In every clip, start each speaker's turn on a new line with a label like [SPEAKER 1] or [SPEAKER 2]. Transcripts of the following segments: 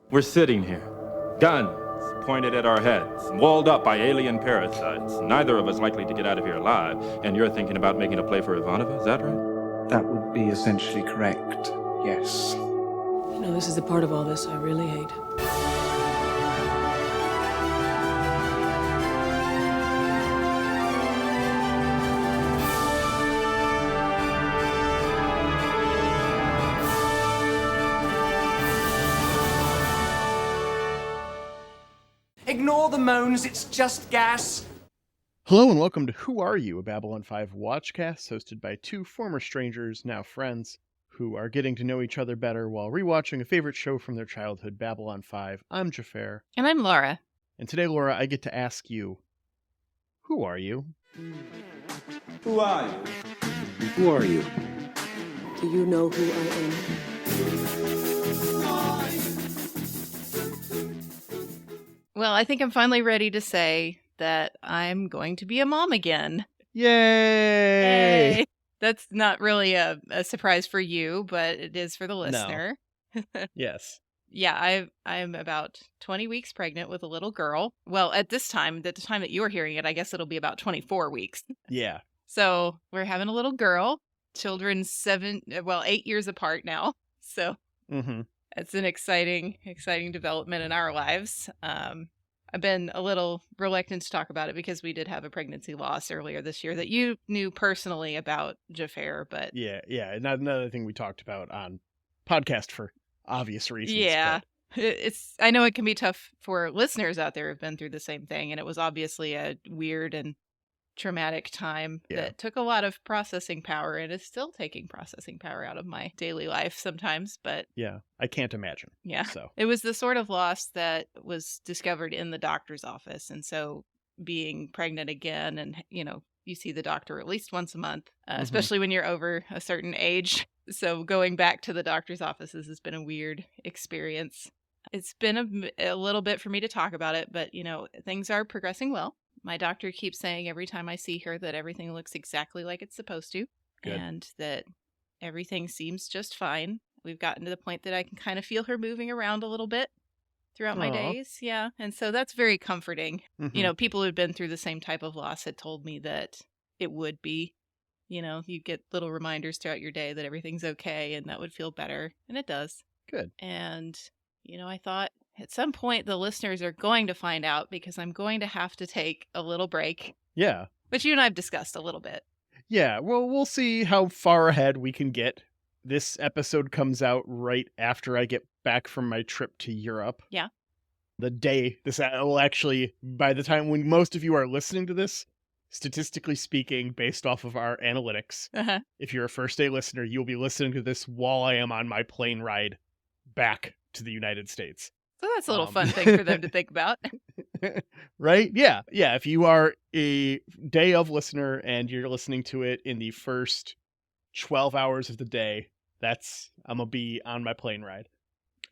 [SPEAKER 1] We're sitting here, guns pointed at our heads, walled up by alien parasites. Neither of us likely to get out of here alive, and you're thinking about making a play for Ivanova, is that right?
[SPEAKER 2] That would be essentially correct, yes.
[SPEAKER 3] You know, this is the part of all this I really hate.
[SPEAKER 4] Ignore the moans, it's just gas.
[SPEAKER 5] Hello and welcome to Who Are You, a Babylon 5 watchcast hosted by two former strangers, now friends, who are getting to know each other better while rewatching a favorite show from their childhood, Babylon 5. I'm Xhafer.
[SPEAKER 6] And I'm Laura.
[SPEAKER 5] And today, Laura, I get to ask you, who are you?
[SPEAKER 7] Who are you?
[SPEAKER 2] Who are you?
[SPEAKER 3] Do you know who I am?
[SPEAKER 6] Well, I think I'm finally ready to say that I'm going to be a mom again.
[SPEAKER 5] Yay!
[SPEAKER 6] Yay! That's not really a surprise for you, but it is for the listener.
[SPEAKER 5] Yes.
[SPEAKER 6] Yeah, I'm about 20 weeks pregnant with a little girl. Well, at the time that you're hearing it, I guess it'll be about 24 weeks.
[SPEAKER 5] Yeah.
[SPEAKER 6] So we're having a little girl, children 8 years apart now. So it's an exciting development in our lives. I've been a little reluctant to talk about it because we did have a pregnancy loss earlier this year that you knew personally about, Xhafer, but...
[SPEAKER 5] Yeah. Not another thing we talked about on podcast for obvious reasons.
[SPEAKER 6] Yeah.
[SPEAKER 5] But...
[SPEAKER 6] I know it can be tough for listeners out there who've been through the same thing, and it was obviously a weird and traumatic time that took a lot of processing power and is still taking processing power out of my daily life sometimes, but
[SPEAKER 5] yeah, I can't imagine.
[SPEAKER 6] Yeah.
[SPEAKER 5] So
[SPEAKER 6] it was the sort of loss that was discovered in the doctor's office, and so being pregnant again, and you see the doctor at least once a month, especially when you're over a certain age. So going back to the doctor's offices has been a weird experience. It's been a little bit for me to talk about it, but things are progressing well. My doctor keeps saying every time I see her that everything looks exactly like it's supposed to. Good. And that everything seems just fine. We've gotten to the point that I can kind of feel her moving around a little bit throughout my days. Yeah. And so that's very comforting. People who'd been through the same type of loss had told me that it would be, you get little reminders throughout your day that everything's okay and that would feel better. And it does.
[SPEAKER 5] Good.
[SPEAKER 6] And, I thought, at some point, the listeners are going to find out because I'm going to have to take a little break.
[SPEAKER 5] Yeah.
[SPEAKER 6] Which you and I have discussed a little bit.
[SPEAKER 5] Yeah, well, we'll see how far ahead we can get. This episode comes out right after I get back from my trip to Europe.
[SPEAKER 6] Yeah.
[SPEAKER 5] The day this will actually, by the time when most of you are listening to this, statistically speaking, based off of our analytics, if you're a first day listener, you'll be listening to this while I am on my plane ride back to the United States.
[SPEAKER 6] So that's a little fun thing for them to think about.
[SPEAKER 5] Right? Yeah. Yeah. If you are a day of listener and you're listening to it in the first 12 hours of the day, I'm going to be on my plane ride.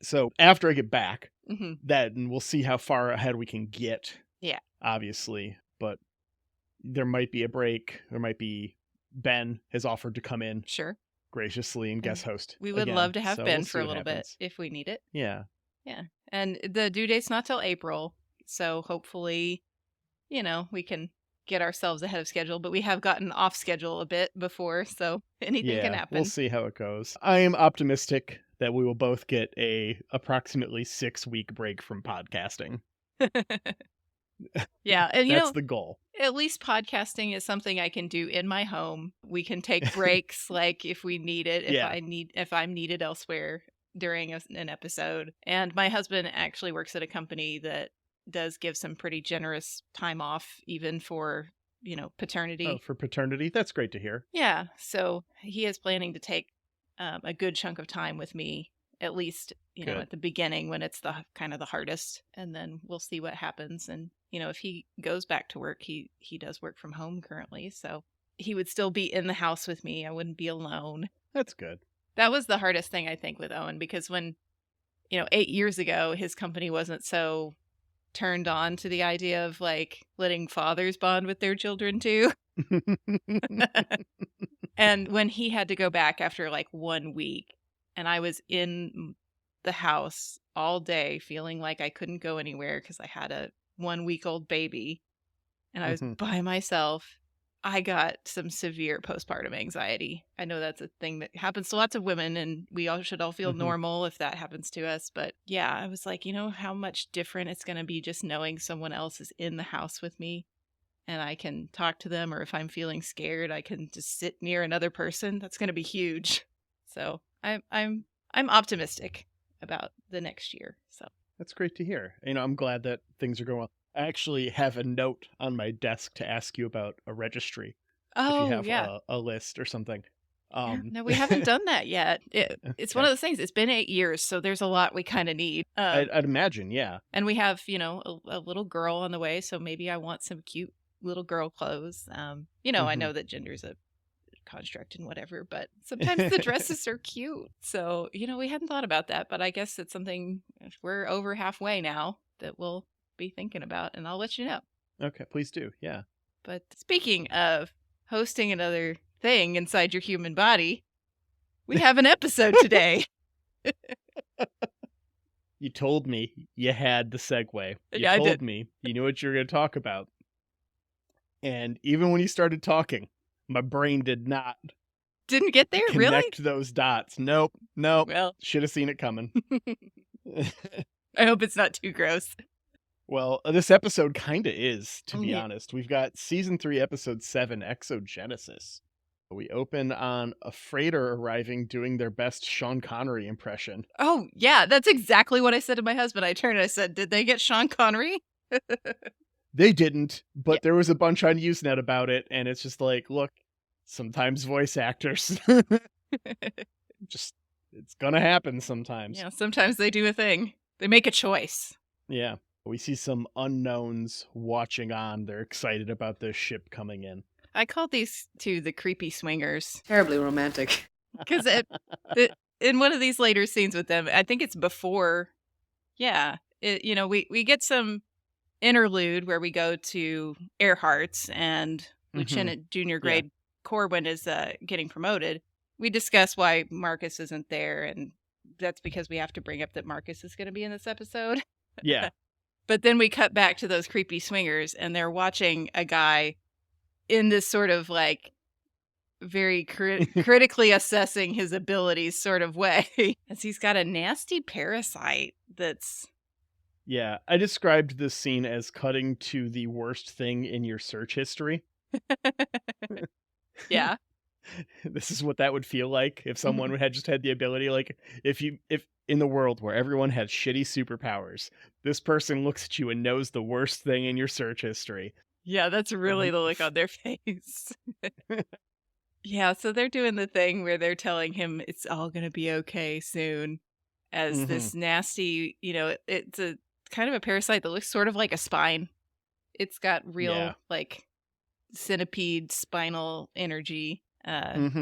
[SPEAKER 5] So after I get back, then we'll see how far ahead we can get.
[SPEAKER 6] Yeah.
[SPEAKER 5] Obviously. But there might be a break. There might be Ben has offered to come in.
[SPEAKER 6] Sure.
[SPEAKER 5] Graciously and guest host.
[SPEAKER 6] We would
[SPEAKER 5] again.
[SPEAKER 6] love to have
[SPEAKER 5] So
[SPEAKER 6] Ben
[SPEAKER 5] we'll
[SPEAKER 6] for a little bit if we need it.
[SPEAKER 5] Yeah.
[SPEAKER 6] Yeah. And the due date's not till April. So hopefully, we can get ourselves ahead of schedule. But we have gotten off schedule a bit before. So anything can happen.
[SPEAKER 5] We'll see how it goes. I am optimistic that we will both get a approximately 6-week break from podcasting.
[SPEAKER 6] Yeah. And
[SPEAKER 5] that's the goal.
[SPEAKER 6] At least podcasting is something I can do in my home. We can take breaks like if we need it, if I'm needed elsewhere during an episode. And my husband actually works at a company that does give some pretty generous time off even for, paternity.
[SPEAKER 5] Oh, for paternity? That's great to hear.
[SPEAKER 6] Yeah. So he is planning to take a good chunk of time with me, at least, at the beginning when it's the kind of the hardest. And then we'll see what happens. And, if he goes back to work, he does work from home currently. So he would still be in the house with me. I wouldn't be alone.
[SPEAKER 5] That's good.
[SPEAKER 6] That was the hardest thing, I think, with Owen, because when, 8 years ago, his company wasn't so turned on to the idea of letting fathers bond with their children too. And when he had to go back after 1 week and I was in the house all day feeling like I couldn't go anywhere because I had a 1-week-old baby and I was by myself, I got some severe postpartum anxiety. I know that's a thing that happens to lots of women, and we all should all feel normal if that happens to us. But yeah, I was like, you know how much different it's going to be just knowing someone else is in the house with me and I can talk to them, or if I'm feeling scared, I can just sit near another person. That's going to be huge. So I'm optimistic about the next year. So
[SPEAKER 5] That's great to hear. I'm glad that things are going well. I actually have a note on my desk to ask you about a registry. If you have a list or something.
[SPEAKER 6] No, we haven't done that yet. It's one of those things. It's been 8 years, so there's a lot we kind of need.
[SPEAKER 5] I'd imagine, yeah.
[SPEAKER 6] And we have, a little girl on the way, so maybe I want some cute little girl clothes. I know that gender's a construct and whatever, but sometimes the dresses are cute. So, we hadn't thought about that, but I guess it's something, we're over halfway now, that we'll be thinking about, and I'll let you know.
[SPEAKER 5] Okay, please do. Yeah.
[SPEAKER 6] But speaking of hosting another thing inside your human body, we have an episode today.
[SPEAKER 5] You told me you had the segue.
[SPEAKER 6] I
[SPEAKER 5] told
[SPEAKER 6] did.
[SPEAKER 5] me you knew what you were going to talk about. And even when you started talking, my brain didn't
[SPEAKER 6] get there, really?
[SPEAKER 5] Connect those dots. Nope.
[SPEAKER 6] Well,
[SPEAKER 5] should have seen it coming.
[SPEAKER 6] I hope it's not too gross.
[SPEAKER 5] Well, this episode kind of is, to be honest. We've got season 3, episode 7, Exogenesis. We open on a freighter arriving doing their best Sean Connery impression.
[SPEAKER 6] Oh, yeah, that's exactly what I said to my husband. I turned and I said, did they get Sean Connery?
[SPEAKER 5] They didn't, but there was a bunch on Usenet about it, and it's just like, look, sometimes voice actors. It's gonna happen sometimes.
[SPEAKER 6] Yeah, sometimes they do a thing. They make a choice.
[SPEAKER 5] Yeah. We see some unknowns watching on. They're excited about this ship coming in.
[SPEAKER 6] I called these two the creepy swingers.
[SPEAKER 3] Terribly romantic.
[SPEAKER 6] Because in one of these later scenes with them, I think it's before, we get some interlude where we go to Earhart's and Lieutenant Junior Grade Corwin is getting promoted. We discuss why Marcus isn't there, and that's because we have to bring up that Marcus is going to be in this episode.
[SPEAKER 5] Yeah.
[SPEAKER 6] But then we cut back to those creepy swingers, and they're watching a guy in this sort of like very critically assessing his abilities sort of way, as he's got a nasty parasite that's...
[SPEAKER 5] Yeah, I described this scene as cutting to the worst thing in your search history.
[SPEAKER 6] Yeah.
[SPEAKER 5] This is what that would feel like if someone had just had the ability, like if in the world where everyone had shitty superpowers, this person looks at you and knows the worst thing in your search history.
[SPEAKER 6] Yeah, that's really the look on their face. Yeah, so they're doing the thing where they're telling him it's all going to be okay soon, as this nasty, it's a kind of a parasite that looks sort of like a spine. It's got real like centipede spinal energy.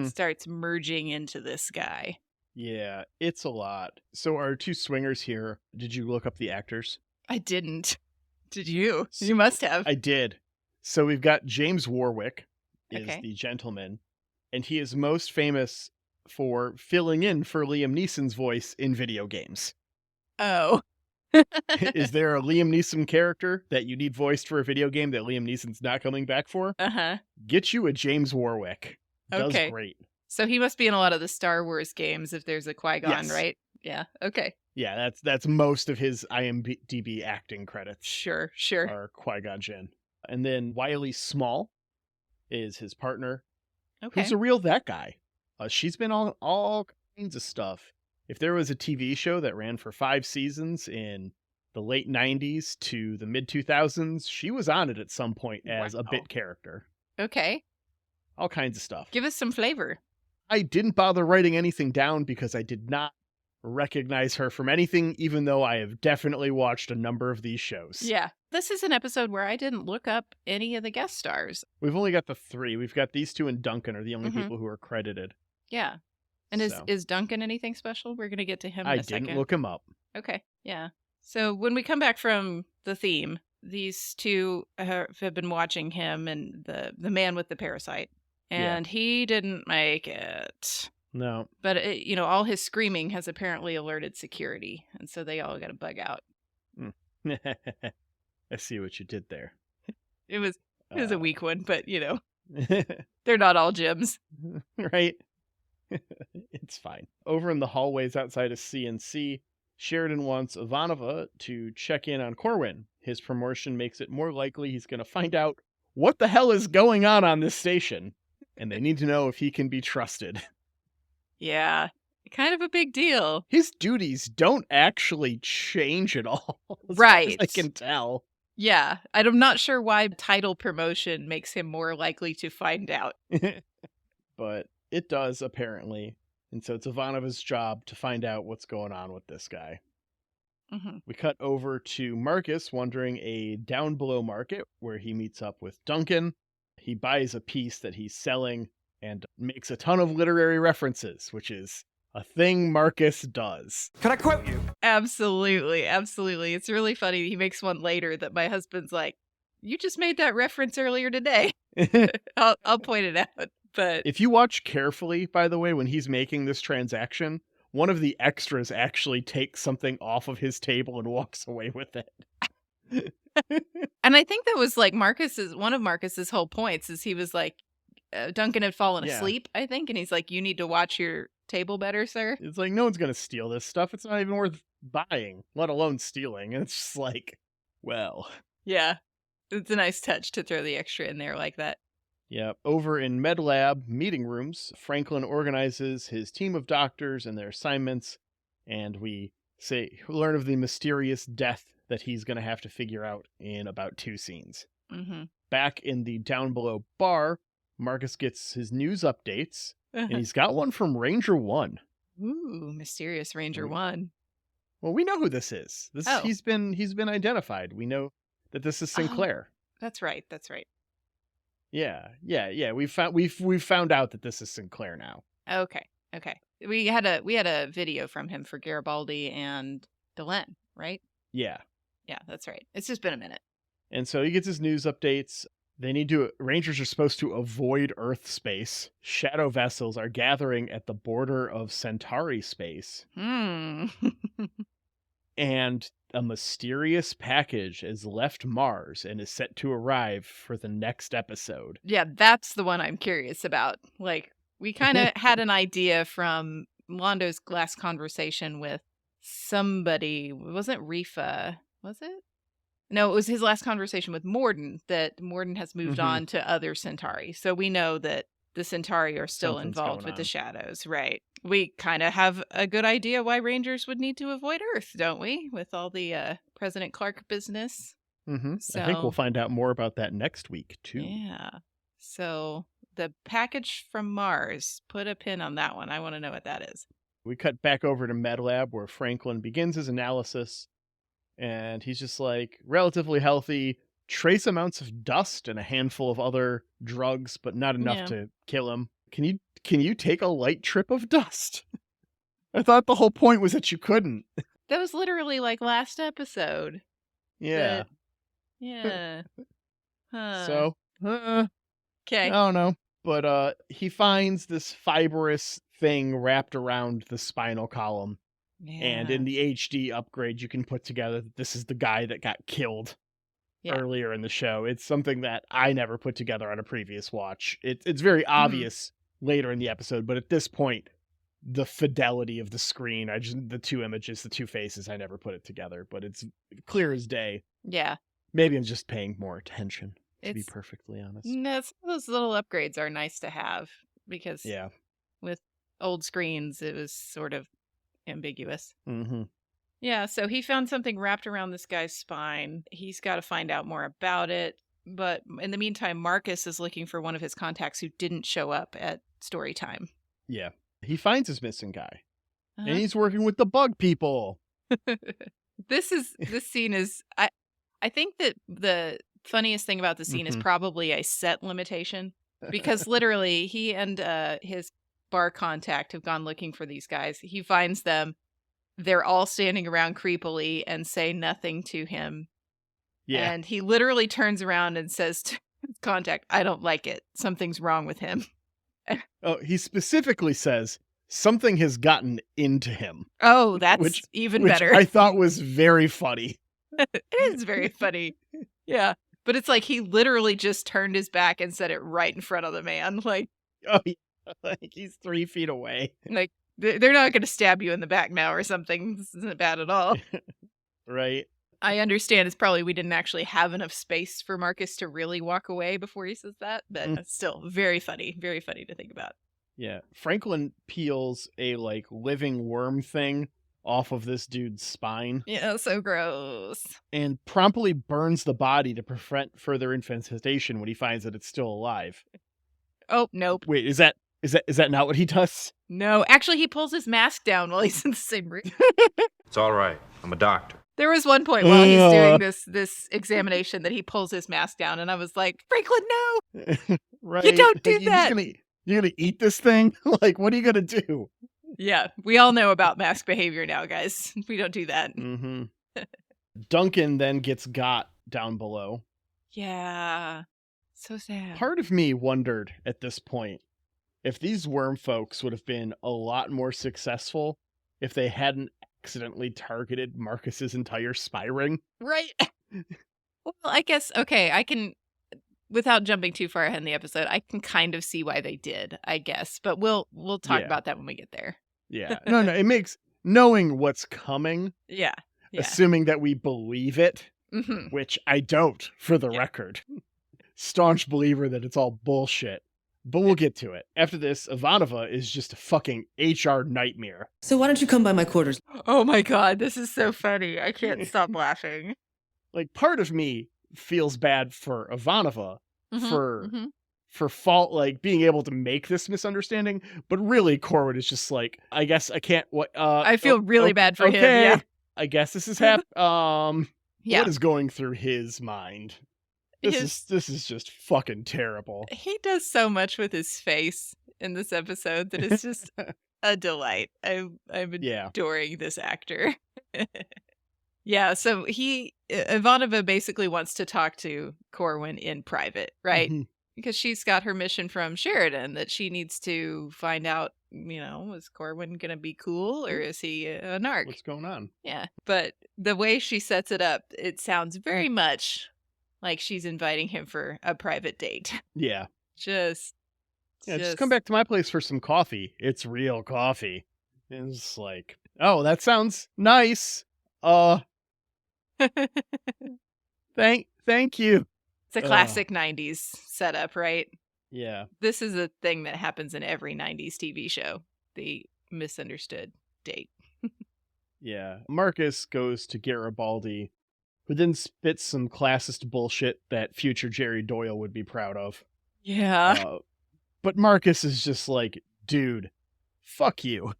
[SPEAKER 6] Starts merging into this guy.
[SPEAKER 5] Yeah, it's a lot. So our two swingers here, did you look up the actors?
[SPEAKER 6] I didn't. Did you? You must have.
[SPEAKER 5] I did. So we've got James Warwick is the gentleman, and he is most famous for filling in for Liam Neeson's voice in video games.
[SPEAKER 6] Oh.
[SPEAKER 5] Is there a Liam Neeson character that you need voiced for a video game that Liam Neeson's not coming back for? Get you a James Warwick. Does great.
[SPEAKER 6] So he must be in a lot of the Star Wars games if there's a Qui-Gon, right? Yeah, okay.
[SPEAKER 5] Yeah, that's most of his IMDb acting credits.
[SPEAKER 6] Sure.
[SPEAKER 5] Are Qui-Gon Jinn. And then Wiley Small is his partner.
[SPEAKER 6] Okay.
[SPEAKER 5] Who's a real that guy. She's been on all kinds of stuff. If there was a TV show that ran for 5 seasons in the late 90s to the mid 2000s, she was on it at some point as a bit character.
[SPEAKER 6] Okay.
[SPEAKER 5] All kinds of stuff.
[SPEAKER 6] Give us some flavor.
[SPEAKER 5] I didn't bother writing anything down because I did not recognize her from anything, even though I have definitely watched a number of these shows.
[SPEAKER 6] Yeah. This is an episode where I didn't look up any of the guest stars.
[SPEAKER 5] We've only got the 3. We've got these 2 and Duncan are the only people who are credited.
[SPEAKER 6] Yeah. And is Duncan anything special? We're going to get to him in a second.
[SPEAKER 5] I didn't look him up.
[SPEAKER 6] Okay. Yeah. So when we come back from the theme, these 2 have been watching him and the man with the parasite. And he didn't make it.
[SPEAKER 5] No.
[SPEAKER 6] But, all his screaming has apparently alerted security, and so they all got to bug out.
[SPEAKER 5] I see what you did there.
[SPEAKER 6] It was a weak one, but, they're not all gyms.
[SPEAKER 5] Right? It's fine. Over in the hallways outside of CNC, Sheridan wants Ivanova to check in on Corwin. His promotion makes it more likely he's going to find out what the hell is going on this station, and they need to know if he can be trusted.
[SPEAKER 6] Yeah, kind of a big deal.
[SPEAKER 5] His duties don't actually change at all, as far
[SPEAKER 6] Right.
[SPEAKER 5] as I can tell.
[SPEAKER 6] Yeah, I'm not sure why title promotion makes him more likely to find out.
[SPEAKER 5] But it does, apparently. And so it's Ivanova's job to find out what's going on with this guy.
[SPEAKER 6] Mm-hmm.
[SPEAKER 5] We cut over to Marcus wandering a down below market where he meets up with Duncan. He buys a piece that he's selling and makes a ton of literary references, which is a thing Marcus does.
[SPEAKER 4] Can I quote you?
[SPEAKER 6] Absolutely, absolutely. It's really funny. He makes one later that my husband's like, "You just made that reference earlier today." I'll point it out. But
[SPEAKER 5] if you watch carefully, by the way, when he's making this transaction, one of the extras actually takes something off of his table and walks away with it.
[SPEAKER 6] And I think that was like one of Marcus's whole points is he was like, Duncan had fallen asleep, I think, and he's like, "You need to watch your table better, sir."
[SPEAKER 5] It's like, no one's going to steal this stuff. It's not even worth buying, let alone stealing. And it's just like, well.
[SPEAKER 6] Yeah, it's a nice touch to throw the extra in there like that.
[SPEAKER 5] Yeah, over in MedLab meeting rooms, Franklin organizes his team of doctors and their assignments, and we learn of the mysterious death that he's going to have to figure out in about 2 scenes.
[SPEAKER 6] Mm-hmm.
[SPEAKER 5] Back in the down below bar, Marcus gets his news updates, and he's got one from Ranger 1.
[SPEAKER 6] Ooh, mysterious Ranger 1.
[SPEAKER 5] Well, we know who this is. He's been identified. We know that this is Sinclair.
[SPEAKER 6] That's right.
[SPEAKER 5] Yeah. We've found out that this is Sinclair now.
[SPEAKER 6] Okay. We had a video from him for Garibaldi and Delenn, right?
[SPEAKER 5] Yeah,
[SPEAKER 6] that's right. It's just been a minute.
[SPEAKER 5] And so he gets his news updates. Rangers are supposed to avoid Earth space. Shadow vessels are gathering at the border of Centauri space. And a mysterious package has left Mars and is set to arrive for the next episode.
[SPEAKER 6] Yeah, that's the one I'm curious about. Like, we kind of had an idea from Londo's last conversation with somebody. It wasn't Rifa, was it? No, it was his last conversation with Morden, that Morden has moved on to other Centauri. So we know that the Centauri are still involved with the Shadows, right? We kind of have a good idea why Rangers would need to avoid Earth, don't we? With all the President Clark business.
[SPEAKER 5] So, I think we'll find out more about that next week, too.
[SPEAKER 6] Yeah. So the package from Mars, put a pin on that one. I want to know what that is.
[SPEAKER 5] We cut back over to MedLab where Franklin begins his analysis. And he's just like, relatively healthy, trace amounts of dust and a handful of other drugs, but not enough to kill him. Can you take a light trip of dust? I thought the whole point was that you couldn't.
[SPEAKER 6] That was literally like last episode.
[SPEAKER 5] Yeah.
[SPEAKER 6] Yeah.
[SPEAKER 5] So,
[SPEAKER 6] okay.
[SPEAKER 5] I don't know. But he finds this fibrous thing wrapped around the spinal column.
[SPEAKER 6] Yeah.
[SPEAKER 5] And in the HD upgrade, you can put together that this is the guy that got killed earlier in the show. It's something that I never put together on a previous watch. It's very obvious later in the episode, but at this point, the fidelity of the screen, the 2 images, the 2 faces, I never put it together, but it's clear as day.
[SPEAKER 6] Yeah.
[SPEAKER 5] Maybe I'm just paying more attention, to be perfectly honest.
[SPEAKER 6] No, some of those little upgrades are nice to have because with old screens, it was sort of ambiguous. Yeah, so he found something wrapped around this guy's spine. He's got to find out more about it. But in the meantime, Marcus is looking for one of his contacts who didn't show up at story time.
[SPEAKER 5] Yeah. He finds his missing guy. And he's working with the bug people.
[SPEAKER 6] This scene is I think that the funniest thing about the scene is probably a set limitation. Because literally he and his bar contact have gone looking for these guys. He finds them. They're all standing around creepily and say nothing to him. Yeah. And he literally turns around and says to his contact, "I don't like it. Something's wrong with him."
[SPEAKER 5] Oh, he specifically says, something has gotten into him.
[SPEAKER 6] Oh, that's
[SPEAKER 5] Which-
[SPEAKER 6] even
[SPEAKER 5] which
[SPEAKER 6] better.
[SPEAKER 5] I thought was very funny.
[SPEAKER 6] It is very funny. Yeah. But it's like he literally just turned his back and said it right in front of the man. Like
[SPEAKER 5] Oh, yeah. Like he's 3 feet away.
[SPEAKER 6] they're not going to stab you in the back now or something. This isn't bad at all.
[SPEAKER 5] Right?
[SPEAKER 6] I understand it's probably we didn't actually have enough space for Marcus to really walk away before he says that, but it's still very funny to think about.
[SPEAKER 5] Yeah. Franklin peels a like living worm thing off of this dude's spine
[SPEAKER 6] Yeah, so gross.
[SPEAKER 5] and promptly burns the body to prevent further infestation when he finds that it's still alive.
[SPEAKER 6] Oh, nope.
[SPEAKER 5] Wait, is that not what he does?
[SPEAKER 6] No, actually he pulls his mask down while he's in the same room.
[SPEAKER 1] It's all right. I'm a doctor.
[SPEAKER 6] There was one point while he's doing this examination that he pulls his mask down, and I was like, Franklin, no!
[SPEAKER 5] Right.
[SPEAKER 6] You don't do
[SPEAKER 5] Like,
[SPEAKER 6] that!
[SPEAKER 5] You're gonna eat this thing? Like, what are you gonna do?
[SPEAKER 6] Yeah, we all know about mask behavior now, guys. We don't do that.
[SPEAKER 5] Mm-hmm. Duncan then gets got down below.
[SPEAKER 6] Yeah. So sad.
[SPEAKER 5] Part of me wondered at this point if these worm folks would have been a lot more successful if they hadn't accidentally targeted Marcus's entire spy ring.
[SPEAKER 6] Right. Well, I guess, okay, I can, without jumping too far ahead in the episode, I can kind of see why they did, I guess. But we'll talk
[SPEAKER 5] Yeah.
[SPEAKER 6] about that when we get there.
[SPEAKER 5] Yeah. No, it makes knowing what's coming,
[SPEAKER 6] Yeah.
[SPEAKER 5] assuming that we believe it,
[SPEAKER 6] Hmm.
[SPEAKER 5] which I don't, for the
[SPEAKER 6] Yeah.
[SPEAKER 5] record. Staunch believer that it's all bullshit. But we'll get to it. After this, Ivanova is just a fucking HR nightmare.
[SPEAKER 3] So why don't you come by my quarters?
[SPEAKER 6] Oh my god, this is so funny. I can't stop laughing.
[SPEAKER 5] Like, part of me feels bad for Ivanova
[SPEAKER 6] Mhm,
[SPEAKER 5] for
[SPEAKER 6] mhm.
[SPEAKER 5] for fault, like being able to make this misunderstanding, but really Corwin is just like, I guess I can't.
[SPEAKER 6] I feel really bad for him, yeah.
[SPEAKER 5] I guess this is what
[SPEAKER 6] Yeah.
[SPEAKER 5] is going through his mind? This is just fucking terrible.
[SPEAKER 6] He does so much with his face in this episode that it's just a delight. I'm
[SPEAKER 5] Yeah.
[SPEAKER 6] adoring this actor. Yeah, so Ivanova basically wants to talk to Corwin in private, right?
[SPEAKER 5] Mhm.
[SPEAKER 6] Because she's got her mission from Sheridan that she needs to find out, is Corwin going to be cool or is he a narc?
[SPEAKER 5] What's going on?
[SPEAKER 6] Yeah, but the way she sets it up, it sounds very much like she's inviting him for a private date.
[SPEAKER 5] Yeah.
[SPEAKER 6] Just
[SPEAKER 5] Come back to my place for some coffee. It's real coffee. And it's like, oh, that sounds nice. Thank you.
[SPEAKER 6] It's a classic 90s setup, right?
[SPEAKER 5] Yeah.
[SPEAKER 6] This is a thing that happens in every 90s TV show. The misunderstood date.
[SPEAKER 5] Yeah. Marcus goes to Garibaldi, who then spits some classist bullshit that future Jerry Doyle would be proud of.
[SPEAKER 6] Yeah.
[SPEAKER 5] But Marcus is just like, dude, fuck you.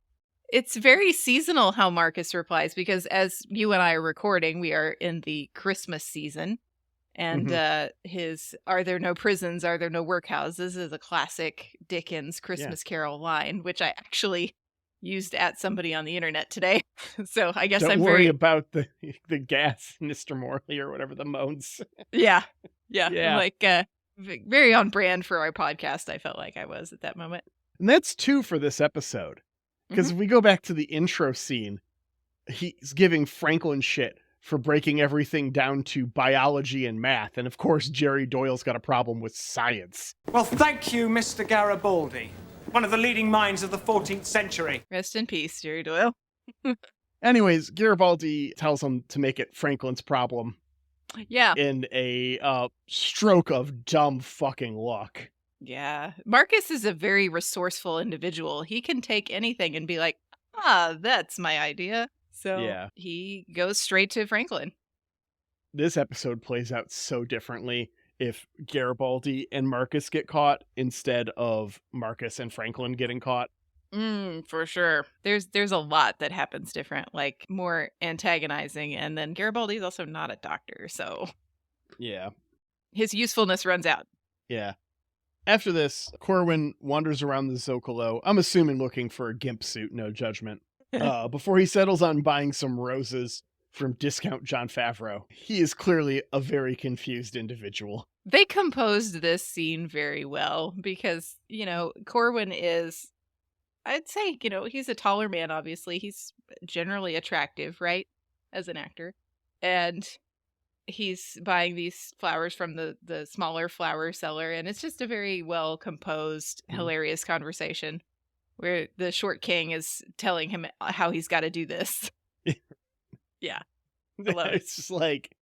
[SPEAKER 6] It's very seasonal how Marcus replies because as you and I are recording, we are in the Christmas season. And his "Are there no prisons? Are there no workhouses?" is a classic Dickens Christmas Carol line, which I actually used at somebody on the internet today. So I guess
[SPEAKER 5] Don't
[SPEAKER 6] I'm
[SPEAKER 5] worry
[SPEAKER 6] very
[SPEAKER 5] about the gas, Mr. Morley, or whatever the moans.
[SPEAKER 6] yeah.
[SPEAKER 5] Yeah.
[SPEAKER 6] Like very on brand for our podcast. I felt like I was at that moment.
[SPEAKER 5] And that's 2 for this episode. Because if we go back to the intro scene, he's giving Franklin shit for breaking everything down to biology and math. And of course, Jerry Doyle's got a problem with science.
[SPEAKER 4] Well, thank you, Mr. Garibaldi, one of the leading minds of the 14th century.
[SPEAKER 6] Rest in peace, Jerry Doyle.
[SPEAKER 5] Anyways, Garibaldi tells him to make it Franklin's problem
[SPEAKER 6] Yeah.
[SPEAKER 5] in a stroke of dumb fucking luck.
[SPEAKER 6] Yeah. Marcus is a very resourceful individual. He can take anything and be like, that's my idea. So
[SPEAKER 5] Yeah.
[SPEAKER 6] he goes straight to Franklin.
[SPEAKER 5] This episode plays out so differently if Garibaldi and Marcus get caught instead of Marcus and Franklin getting caught.
[SPEAKER 6] For sure. There's a lot that happens different, like more antagonizing, and then Garibaldi's also not a doctor, so
[SPEAKER 5] Yeah.
[SPEAKER 6] his usefulness runs out.
[SPEAKER 5] Yeah. After this, Corwin wanders around the Zocalo, I'm assuming looking for a gimp suit, no judgment, before he settles on buying some roses from Discount Jon Favreau. He is clearly a very confused individual.
[SPEAKER 6] They composed this scene very well because, Corwin is I'd say, he's a taller man, obviously. He's generally attractive, right? As an actor. And he's buying these flowers from the smaller flower seller. And it's just a very well composed, hilarious conversation where the short king is telling him how he's got to do this. Yeah. I love it.
[SPEAKER 5] It's just like,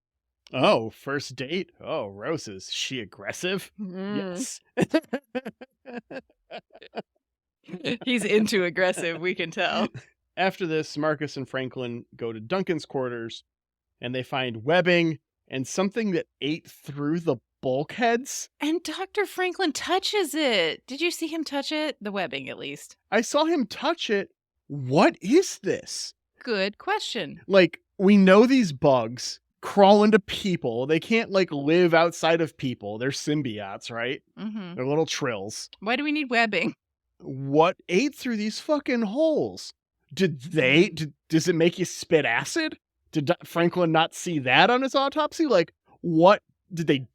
[SPEAKER 5] oh, first date? Oh, roses. Is she aggressive? Yes.
[SPEAKER 6] He's into aggressive, we can tell.
[SPEAKER 5] After this, Marcus and Franklin go to Duncan's quarters, and they find webbing and something that ate through the bulkheads.
[SPEAKER 6] And Dr. Franklin touches it. Did you see him touch it? The webbing, at least.
[SPEAKER 5] I saw him touch it. What is this?
[SPEAKER 6] Good question.
[SPEAKER 5] Like, we know these bugs crawl into people. They can't, live outside of people. They're symbiotes, right?
[SPEAKER 6] Mm-hmm.
[SPEAKER 5] They're little trills.
[SPEAKER 6] Why do we need webbing?
[SPEAKER 5] What ate through these fucking holes? Does it make you spit acid? Did Franklin not see that on his autopsy? What did they,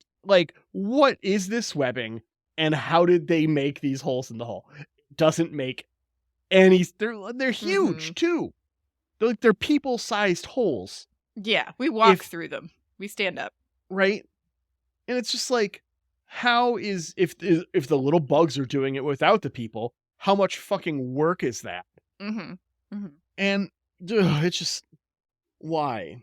[SPEAKER 5] what is this webbing? And how did they make these holes in the hull? It doesn't make any, they're huge too. They're people-sized holes.
[SPEAKER 6] Yeah, we walk through them. We stand up.
[SPEAKER 5] Right? And it's just how is, if the little bugs are doing it without the people, how much fucking work is that?
[SPEAKER 6] Mm-hmm. Mm-hmm.
[SPEAKER 5] And it's just, why?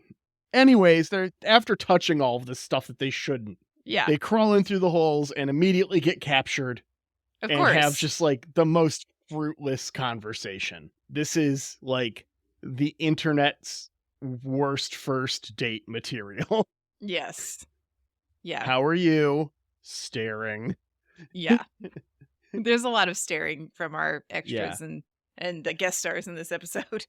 [SPEAKER 5] Anyways, they're after touching all of this stuff that they shouldn't.
[SPEAKER 6] Yeah.
[SPEAKER 5] They crawl in through the holes and immediately get captured.
[SPEAKER 6] Of
[SPEAKER 5] and
[SPEAKER 6] course.
[SPEAKER 5] have just the most fruitless conversation. This is the internet's worst first date material.
[SPEAKER 6] Yes. Yeah.
[SPEAKER 5] How are you? Staring.
[SPEAKER 6] Yeah. There's a lot of staring from our extras and the guest stars in this episode.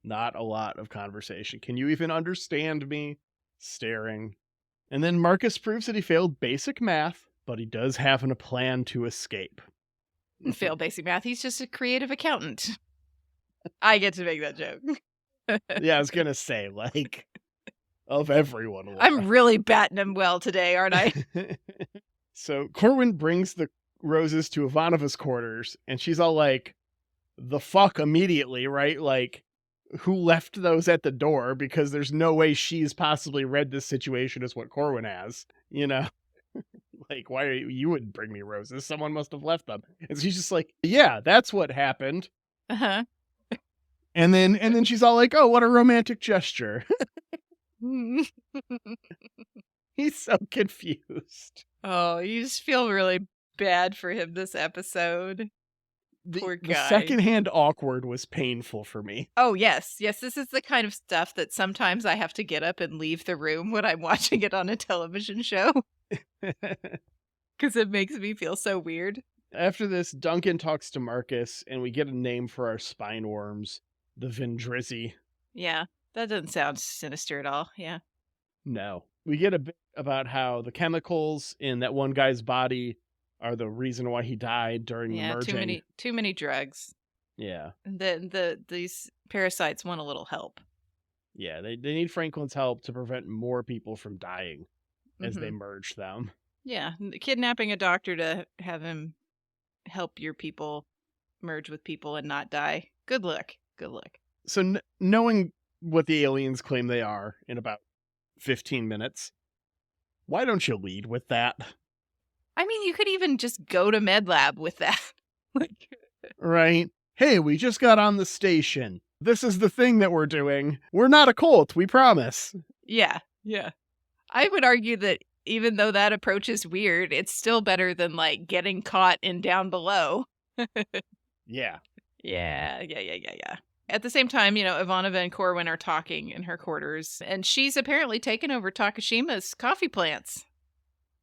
[SPEAKER 5] Not a lot of conversation. Can you even understand me? Staring. And then Marcus proves that he failed basic math, but he does have a plan to escape.
[SPEAKER 6] Failed basic math. He's just a creative accountant. I get to make that joke.
[SPEAKER 5] Yeah, I was going to say, of everyone. Laura.
[SPEAKER 6] I'm really batting him well today, aren't I?
[SPEAKER 5] So Corwin brings the roses to Ivanova's quarters, and she's all the fuck immediately, right? Who left those at the door? Because there's no way she's possibly read this situation as what Corwin has, why are you wouldn't bring me roses? Someone must have left them. And she's just yeah, that's what happened.
[SPEAKER 6] Uh-huh.
[SPEAKER 5] And then she's all oh, what a romantic gesture. He's so confused.
[SPEAKER 6] Oh, you just feel really bad for him this episode. Poor guy.
[SPEAKER 5] The secondhand awkward was painful for me.
[SPEAKER 6] Oh, yes. Yes, this is the kind of stuff that sometimes I have to get up and leave the room when I'm watching it on a television show. Because it makes me feel so weird.
[SPEAKER 5] After this, Duncan talks to Marcus, and we get a name for our spine worms, the Vindrizzi.
[SPEAKER 6] Yeah, that doesn't sound sinister at all. Yeah.
[SPEAKER 5] No. We get a bit about how the chemicals in that one guy's body are the reason why he died during the merging.
[SPEAKER 6] Too many drugs.
[SPEAKER 5] Yeah.
[SPEAKER 6] And these parasites want a little help.
[SPEAKER 5] Yeah, they need Franklin's help to prevent more people from dying as they merge them.
[SPEAKER 6] Yeah, kidnapping a doctor to have him help your people merge with people and not die. Good luck. Good luck.
[SPEAKER 5] So knowing what the aliens claim they are in about 15 minutes, why don't you lead with that?
[SPEAKER 6] I mean, you could even just go to MedLab with that.
[SPEAKER 5] Right? Hey, we just got on the station. This is the thing that we're doing. We're not a cult, we promise.
[SPEAKER 6] Yeah, yeah. I would argue that even though that approach is weird, it's still better than getting caught in Down Below.
[SPEAKER 5] Yeah.
[SPEAKER 6] Yeah. At the same time, Ivanova and Corwin are talking in her quarters, and she's apparently taken over Takashima's coffee plants.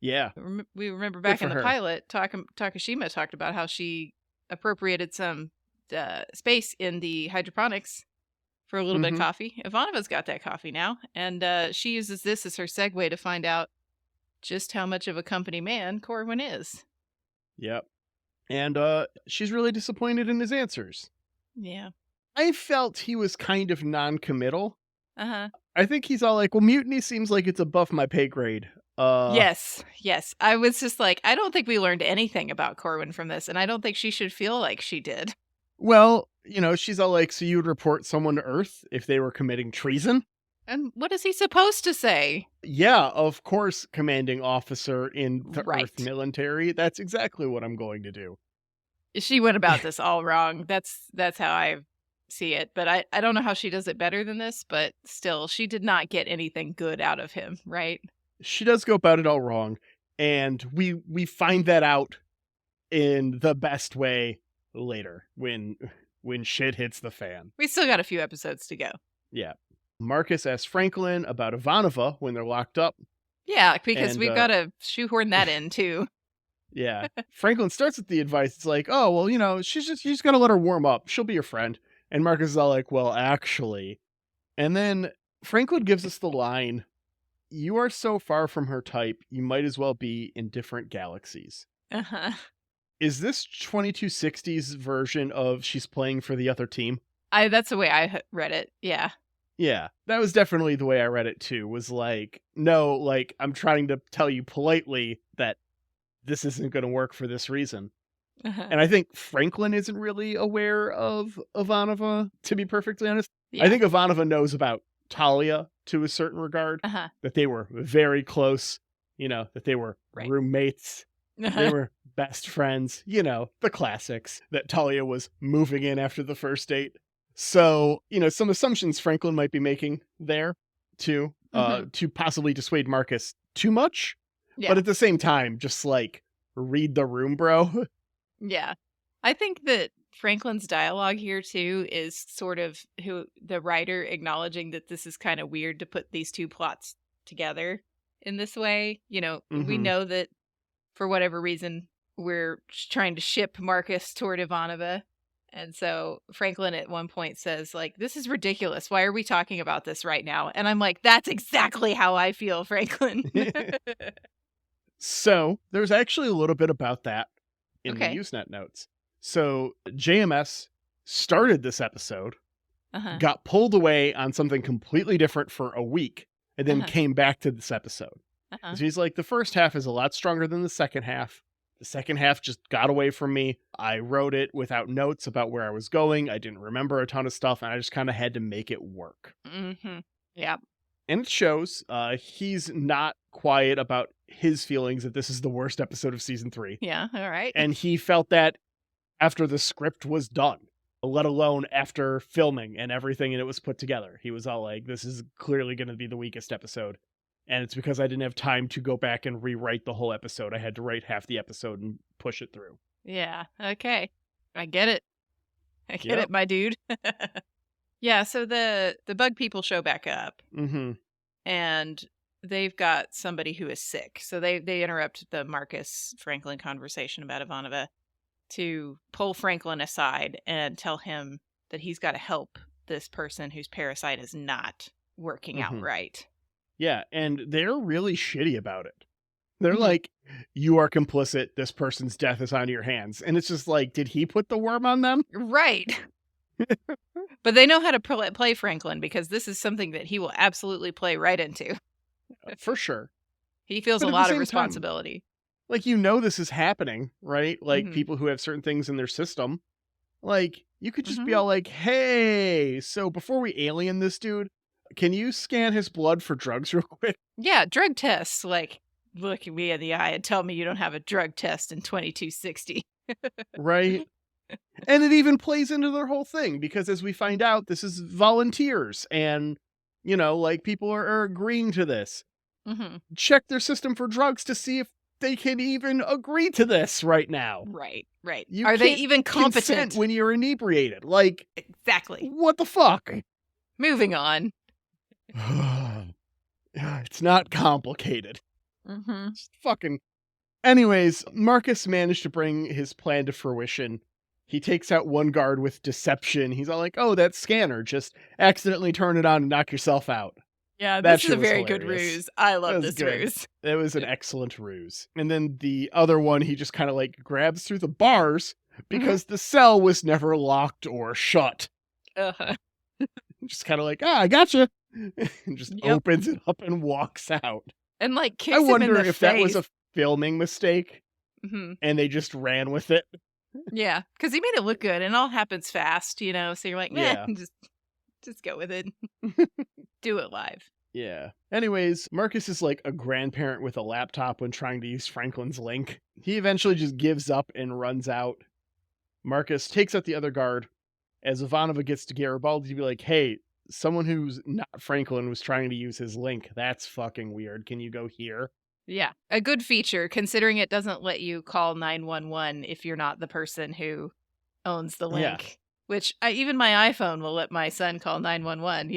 [SPEAKER 5] Yeah.
[SPEAKER 6] We remember back in the pilot, Takashima talked about how she appropriated some space in the hydroponics for a little bit of coffee. Ivanova's got that coffee now, and she uses this as her segue to find out just how much of a company man Corwin is.
[SPEAKER 5] Yep. And she's really disappointed in his answers.
[SPEAKER 6] Yeah.
[SPEAKER 5] I felt he was kind of non-committal.
[SPEAKER 6] Uh-huh.
[SPEAKER 5] I think he's all well, mutiny seems like it's above my pay grade.
[SPEAKER 6] Yes. I was just I don't think we learned anything about Corwin from this, and I don't think she should feel like she did.
[SPEAKER 5] Well, she's all like, so you would report someone to Earth if they were committing treason?
[SPEAKER 6] And what is he supposed to say?
[SPEAKER 5] Yeah, of course, commanding officer in the
[SPEAKER 6] Right.
[SPEAKER 5] Earth military. That's exactly what I'm going to do.
[SPEAKER 6] She went about this all wrong. That's how I see it. But I don't know how she does it better than this, but still, she did not get anything good out of him, right?
[SPEAKER 5] She does go about it all wrong, and we find that out in the best way later when shit hits the fan.
[SPEAKER 6] We still got a few episodes to go.
[SPEAKER 5] Yeah. Marcus asks Franklin about Ivanova when they're locked up.
[SPEAKER 6] Yeah, because
[SPEAKER 5] And,
[SPEAKER 6] we've got to shoehorn that in too.
[SPEAKER 5] Yeah. Franklin starts with the advice. It's like, oh, well, she's just got to let her warm up. She'll be your friend. And Marcus is all like, well, actually. And then Franklin gives us the line, you are so far from her type, you might as well be in different galaxies.
[SPEAKER 6] Uh-huh.
[SPEAKER 5] Is this 2260's version of she's playing for the other team?
[SPEAKER 6] That's the way I read it. Yeah.
[SPEAKER 5] Yeah, that was definitely the way I read it too, was like, no, like, I'm trying to tell you politely that this isn't going to work for this reason.
[SPEAKER 6] Uh-huh.
[SPEAKER 5] And I think Franklin isn't really aware of Ivanova, to be perfectly honest.
[SPEAKER 6] Yeah.
[SPEAKER 5] I think Ivanova knows about Talia to a certain regard,
[SPEAKER 6] Uh-huh.
[SPEAKER 5] that they were very close, that they were
[SPEAKER 6] Right.
[SPEAKER 5] roommates, they were best friends, the classics, that Talia was moving in after the first date. So, some assumptions Franklin might be making there to possibly dissuade Marcus too much.
[SPEAKER 6] Yeah.
[SPEAKER 5] But at the same time, just like, read the room, bro.
[SPEAKER 6] Yeah. I think that Franklin's dialogue here too is sort of who the writer acknowledging that this is kind of weird to put these two plots together in this way. We
[SPEAKER 5] Mhm.
[SPEAKER 6] know that for whatever reason we're trying to ship Marcus toward Ivanova. And so Franklin at one point says, like, this is ridiculous. Why are we talking about this right now? And I'm like, that's exactly how I feel, Franklin.
[SPEAKER 5] So there's actually a little bit about that in
[SPEAKER 6] Okay.
[SPEAKER 5] the Usenet notes. So JMS started this episode,
[SPEAKER 6] Uh-huh.
[SPEAKER 5] got pulled away on something completely different for a week, and then
[SPEAKER 6] Uh-huh.
[SPEAKER 5] came back to this episode.
[SPEAKER 6] Uh-huh.
[SPEAKER 5] So he's like, the first half is a lot stronger than the second half. The second half just got away from me. I wrote it without notes about where I was going. I didn't remember a ton of stuff, and I just kind of had to make it work.
[SPEAKER 6] Mm-hmm. Yeah.
[SPEAKER 5] And it shows. He's not quiet about his feelings that this is the worst episode of season 3.
[SPEAKER 6] Yeah. All right.
[SPEAKER 5] And he felt that after the script was done, let alone after filming and everything and it was put together. He was all like, this is clearly going to be the weakest episode. And it's because I didn't have time to go back and rewrite the whole episode. I had to write half the episode and push it through.
[SPEAKER 6] Yeah. Okay. I get it. I get
[SPEAKER 5] Yep.
[SPEAKER 6] it, my dude. Yeah. So the bug people show back up
[SPEAKER 5] Mm-hmm.
[SPEAKER 6] and they've got somebody who is sick. So they interrupt the Marcus Franklin conversation about Ivanova to pull Franklin aside and tell him that he's got to help this person whose parasite is not working out
[SPEAKER 5] Mhm.
[SPEAKER 6] right.
[SPEAKER 5] Yeah, and they're really shitty about it. They're
[SPEAKER 6] Mhm.
[SPEAKER 5] like, you are complicit. This person's death is on your hands. And it's just like, did he put the worm on them?
[SPEAKER 6] Right. But they know how to play Franklin because this is something that he will absolutely play right into.
[SPEAKER 5] For sure.
[SPEAKER 6] He feels
[SPEAKER 5] But
[SPEAKER 6] a
[SPEAKER 5] at the
[SPEAKER 6] lot of
[SPEAKER 5] same time,
[SPEAKER 6] responsibility.
[SPEAKER 5] Like, this is happening, right? Like,
[SPEAKER 6] Mhm.
[SPEAKER 5] people who have certain things in their system. Like, you could just be
[SPEAKER 6] Mhm.
[SPEAKER 5] all like, hey, so before we alien this dude, can you scan his blood for drugs real quick?
[SPEAKER 6] Yeah, drug tests. Like, look at me in the eye and tell me you don't have a drug test in 2260.
[SPEAKER 5] Right? And it even plays into their whole thing because as we find out, this is volunteers and, like, people are agreeing to this.
[SPEAKER 6] Mm-hmm.
[SPEAKER 5] Check their system for drugs to see if they can even agree to this right now.
[SPEAKER 6] Right, right.
[SPEAKER 5] You
[SPEAKER 6] Are they
[SPEAKER 5] can't
[SPEAKER 6] even
[SPEAKER 5] consent
[SPEAKER 6] competent?
[SPEAKER 5] when you're inebriated? Like,
[SPEAKER 6] Exactly.
[SPEAKER 5] what the fuck?
[SPEAKER 6] Moving on.
[SPEAKER 5] It's not complicated.
[SPEAKER 6] Mm-hmm.
[SPEAKER 5] Just fucking. Anyways, Marcus managed to bring his plan to fruition. He takes out one guard with deception. He's all like, oh, that scanner. Just accidentally turn it on and knock yourself out.
[SPEAKER 6] Yeah,
[SPEAKER 5] That
[SPEAKER 6] this is a
[SPEAKER 5] shit was
[SPEAKER 6] very good
[SPEAKER 5] hilarious.
[SPEAKER 6] ruse. I
[SPEAKER 5] That
[SPEAKER 6] love
[SPEAKER 5] was
[SPEAKER 6] this
[SPEAKER 5] good.
[SPEAKER 6] ruse.
[SPEAKER 5] It was an excellent ruse. And then the other one, he just kind of like grabs through the bars because the cell was never locked or shut.
[SPEAKER 6] Uh-huh.
[SPEAKER 5] Just kind of like, I gotcha. And just
[SPEAKER 6] Yep.
[SPEAKER 5] opens it up and walks out.
[SPEAKER 6] And like kicks
[SPEAKER 5] I
[SPEAKER 6] him in
[SPEAKER 5] wonder
[SPEAKER 6] the
[SPEAKER 5] if
[SPEAKER 6] face.
[SPEAKER 5] that was a filming mistake
[SPEAKER 6] Mhm.
[SPEAKER 5] and they just ran with it.
[SPEAKER 6] Yeah, because he made it look good, and it all happens fast, so you're like, meh,
[SPEAKER 5] Yeah.
[SPEAKER 6] just go with it. Do it live.
[SPEAKER 5] Yeah. Anyways, Marcus is like a grandparent with a laptop when trying to use Franklin's link. He eventually just gives up and runs out. Marcus takes out the other guard as Ivanova gets to Garibaldi to be like, hey, someone who's not Franklin was trying to use his link. That's fucking weird. Can you go here?
[SPEAKER 6] Yeah, a good feature, considering it doesn't let you call 911 if you're not the person who owns the
[SPEAKER 5] Yeah.
[SPEAKER 6] link. Which even my iPhone will let my son call 911,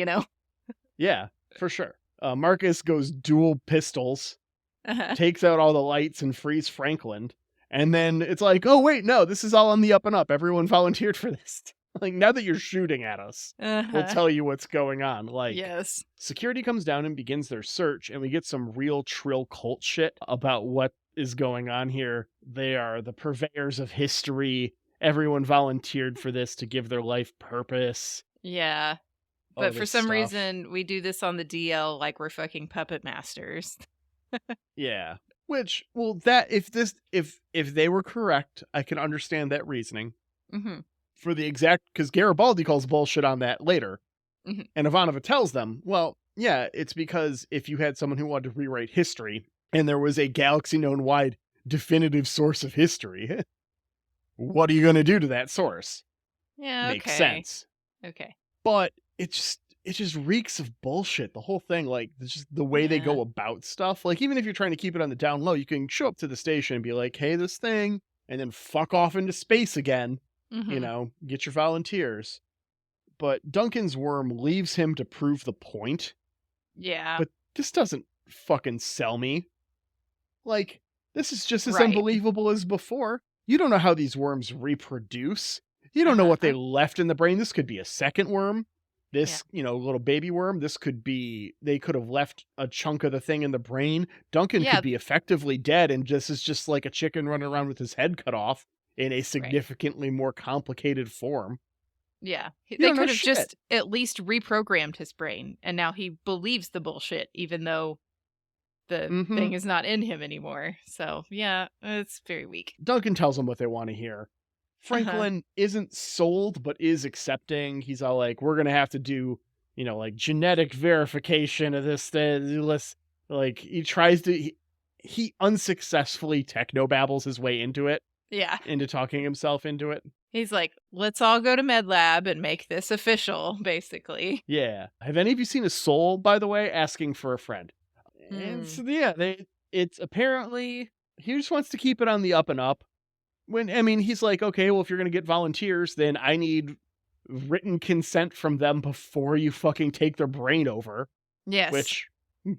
[SPEAKER 5] Yeah, for sure. Marcus goes dual pistols,
[SPEAKER 6] Uh-huh.
[SPEAKER 5] takes out all the lights and frees Franklin. And then it's like, oh, wait, no, this is all on the up and up. Everyone volunteered for this. Like, now that you're shooting at us, we'll
[SPEAKER 6] Uh-huh.
[SPEAKER 5] tell you what's going on. Like,
[SPEAKER 6] Yes.
[SPEAKER 5] security comes down and begins their search, and we get some real trill cult shit about what is going on here. They are the purveyors of history. Everyone volunteered for this to give their life purpose.
[SPEAKER 6] Yeah.
[SPEAKER 5] all
[SPEAKER 6] But for
[SPEAKER 5] this
[SPEAKER 6] some
[SPEAKER 5] stuff.
[SPEAKER 6] reason, we do this on the DL like we're fucking puppet masters.
[SPEAKER 5] Yeah. Which, well, that if they were correct, I can understand that reasoning.
[SPEAKER 6] Mm-hmm.
[SPEAKER 5] For the exact, because Garibaldi calls bullshit on that later.
[SPEAKER 6] Mhm.
[SPEAKER 5] And Ivanova tells them, well, yeah, it's because if you had someone who wanted to rewrite history and there was a galaxy known wide definitive source of history, what are you going to do to that source?
[SPEAKER 6] Yeah,
[SPEAKER 5] Makes
[SPEAKER 6] okay.
[SPEAKER 5] sense.
[SPEAKER 6] Okay.
[SPEAKER 5] But it just reeks of bullshit. The whole thing, like, it's just the way they
[SPEAKER 6] Yeah.
[SPEAKER 5] go about stuff. Like, even if you're trying to keep it on the down low, you can show up to the station and be like, hey, this thing, and then fuck off into space again.
[SPEAKER 6] Mhm.
[SPEAKER 5] Get your volunteers. But Duncan's worm leaves him to prove the point.
[SPEAKER 6] Yeah.
[SPEAKER 5] But this doesn't fucking sell me. Like, this is just as
[SPEAKER 6] Right.
[SPEAKER 5] unbelievable as before. You don't know how these worms reproduce. You don't know what they left in the brain. This could be a second worm. This, little baby worm. This could be, they could have left a chunk of the thing in the brain. Duncan
[SPEAKER 6] Yeah.
[SPEAKER 5] could be effectively dead and just is just like a chicken running around with his head cut off in a significantly more complicated form.
[SPEAKER 6] Yeah. They
[SPEAKER 5] don't know
[SPEAKER 6] could have
[SPEAKER 5] shit.
[SPEAKER 6] just at least reprogrammed his brain, and now he believes the bullshit, even though the
[SPEAKER 5] Mhm.
[SPEAKER 6] thing is not in him anymore. So, yeah, it's very weak.
[SPEAKER 5] Duncan tells them what they want to hear. Franklin isn't sold, but is accepting. He's all like, we're going to have to do, like genetic verification of this. Like, he tries to, he unsuccessfully technobabbles his way into it,
[SPEAKER 6] Yeah.
[SPEAKER 5] into talking himself into it.
[SPEAKER 6] He's like, let's all go to med lab and make this official, basically.
[SPEAKER 5] Yeah. Have any of you seen a soul, by the way, asking for a friend? And so, yeah, it's apparently, he just wants to keep it on the up and up. He's like, okay, well, if you're going to get volunteers, then I need written consent from them before you fucking take their brain over.
[SPEAKER 6] Yes.
[SPEAKER 5] Which,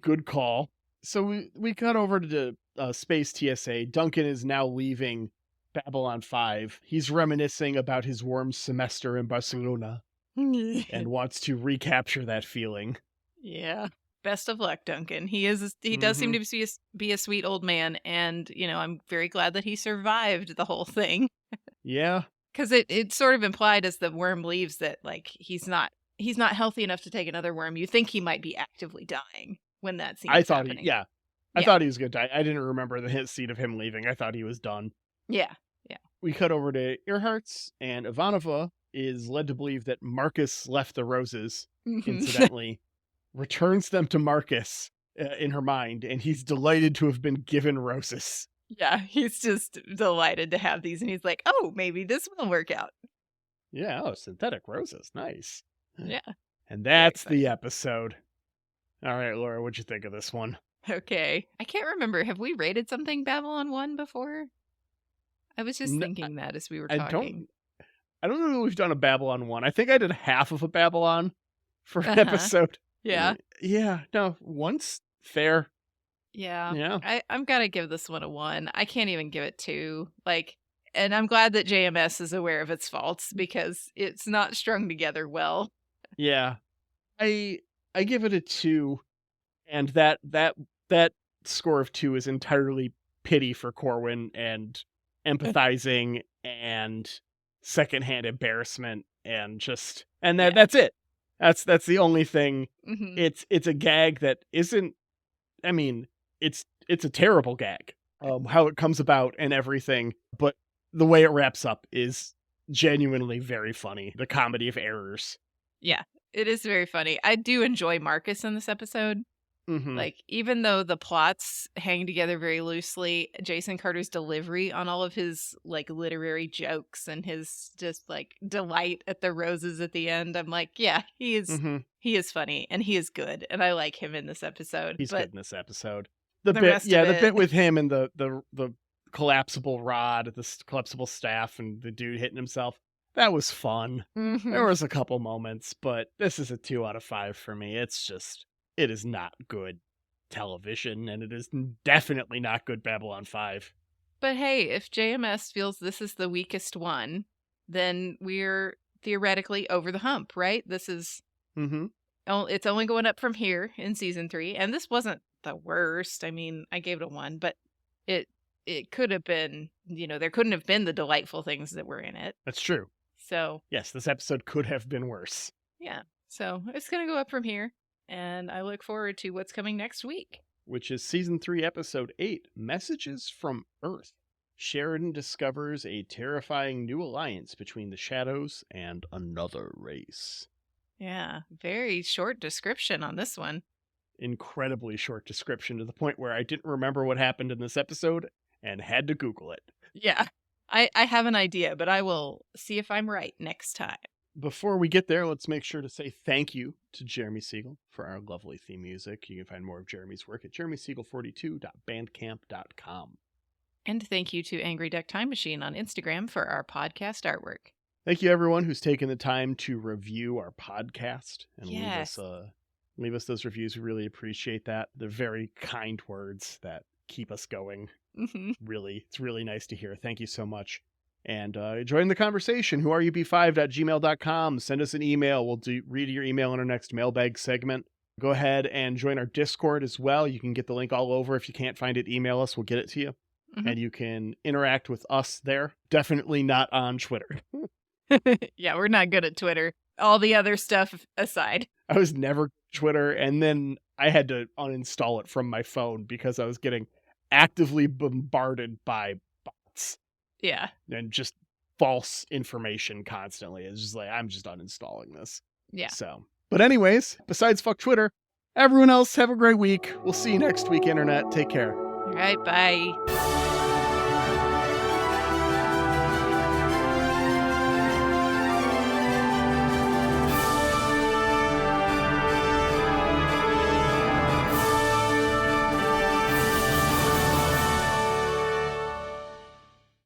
[SPEAKER 5] good call. So we cut over to Space TSA. Duncan is now leaving Babylon 5. He's reminiscing about his warm semester in Barcelona and wants to recapture that feeling.
[SPEAKER 6] Yeah. Best of luck, Duncan. He does seem to be a sweet old man, and I'm very glad that he survived the whole thing.
[SPEAKER 5] Yeah.
[SPEAKER 6] Because it sort of implied as the worm leaves that like he's not healthy enough to take another worm. You think he might be actively dying when that scene was happening.
[SPEAKER 5] I thought he was going to die. I didn't remember the hit scene of him leaving. I thought he was done.
[SPEAKER 6] Yeah.
[SPEAKER 5] We cut over to Earhart's, and Ivanova is led to believe that Marcus left the roses, incidentally, returns them to Marcus in her mind, and he's delighted to have been given roses.
[SPEAKER 6] Yeah, he's just delighted to have these, and he's like, oh, maybe this will work out.
[SPEAKER 5] Yeah, synthetic roses. Nice.
[SPEAKER 6] Yeah.
[SPEAKER 5] And that's the episode. All right, Laura, what'd you think of this one?
[SPEAKER 6] Okay. I can't remember. Have we rated something Babylon 1 before? I was just thinking that as we were talking.
[SPEAKER 5] I don't know if we've done a Babylon 1. I think I did half of a Babylon for an episode.
[SPEAKER 6] Yeah.
[SPEAKER 5] Yeah, no, once. Fair.
[SPEAKER 6] Yeah.
[SPEAKER 5] Yeah.
[SPEAKER 6] I'm gonna give this one a 1. I can't even give it 2. And I'm glad that JMS is aware of its faults because it's not strung together well.
[SPEAKER 5] Yeah. I give it a 2, and that score of 2 is entirely pity for Corwin and empathizing and secondhand embarrassment and that's it. That's the only thing.
[SPEAKER 6] Mm-hmm.
[SPEAKER 5] It's a gag that isn't, it's a terrible gag. How it comes about and everything, but the way it wraps up is genuinely very funny. The comedy of errors.
[SPEAKER 6] Yeah, it is very funny. I do enjoy Marcus in this episode.
[SPEAKER 5] Mm-hmm.
[SPEAKER 6] Like, even though the plots hang together very loosely, Jason Carter's delivery on all of his, like, literary jokes and his just, like, delight at the roses at the end, I'm like, yeah, he is funny, and he is good, and I like him in this episode.
[SPEAKER 5] He's
[SPEAKER 6] but
[SPEAKER 5] good in this episode.
[SPEAKER 6] the rest of
[SPEAKER 5] the
[SPEAKER 6] it-
[SPEAKER 5] bit with him and the collapsible rod, the collapsible staff, and the dude hitting himself, that was fun.
[SPEAKER 6] Mhm.
[SPEAKER 5] There was a couple moments, but this is a 2 out of 5 for me. It is not good television, and it is definitely not good Babylon 5.
[SPEAKER 6] But hey, if JMS feels this is the weakest one, then we're theoretically over the hump, right? This is
[SPEAKER 5] Mm-hmm.
[SPEAKER 6] it's only going up from here in season 3, and this wasn't the worst. I mean, I gave it a 1, but it could have been, there couldn't have been the delightful things that were in it.
[SPEAKER 5] That's true.
[SPEAKER 6] So
[SPEAKER 5] Yes, this episode could have been worse.
[SPEAKER 6] yeah, so it's gonna go up from here, and I look forward to what's coming next week.
[SPEAKER 5] Which is season 3, episode 8, Messages from Earth. Sheridan discovers a terrifying new alliance between the Shadows and another race.
[SPEAKER 6] Yeah, very short description on this one.
[SPEAKER 5] Incredibly short description to the point where I didn't remember what happened in this episode and had to Google it.
[SPEAKER 6] Yeah, I have an idea, but I will see if I'm right next time.
[SPEAKER 5] Before we get there, let's make sure to say thank you to Jeremy Siegel for our lovely theme music. You can find more of Jeremy's work at jeremysiegel42.bandcamp.com.
[SPEAKER 6] And thank you to Angry Duck Time Machine on Instagram for our podcast artwork.
[SPEAKER 5] Thank you, everyone who's taken the time to review our podcast and
[SPEAKER 6] Yes.
[SPEAKER 5] leave us those reviews. We really appreciate that. They're very kind words that keep us going.
[SPEAKER 6] Mm-hmm.
[SPEAKER 5] Really, it's really nice to hear. Thank you so much. And join the conversation. whoareyouB5@gmail.com. Send us an email. We'll read your email in our next mailbag segment. Go ahead and join our Discord as well. You can get the link all over. If you can't find it, email us. We'll get it to you.
[SPEAKER 6] Mhm.
[SPEAKER 5] And you can interact with us there. Definitely not on Twitter.
[SPEAKER 6] Yeah, we're not good at Twitter. All the other stuff aside.
[SPEAKER 5] I was never Twitter, and then I had to uninstall it from my phone because I was getting actively bombarded by bots
[SPEAKER 6] Yeah.
[SPEAKER 5] and just false information constantly. It's just like, I'm just uninstalling this.
[SPEAKER 6] Yeah.
[SPEAKER 5] So, but anyways, besides fuck Twitter, everyone else have a great week. We'll see you next week, Internet. Take care.
[SPEAKER 6] All right, bye.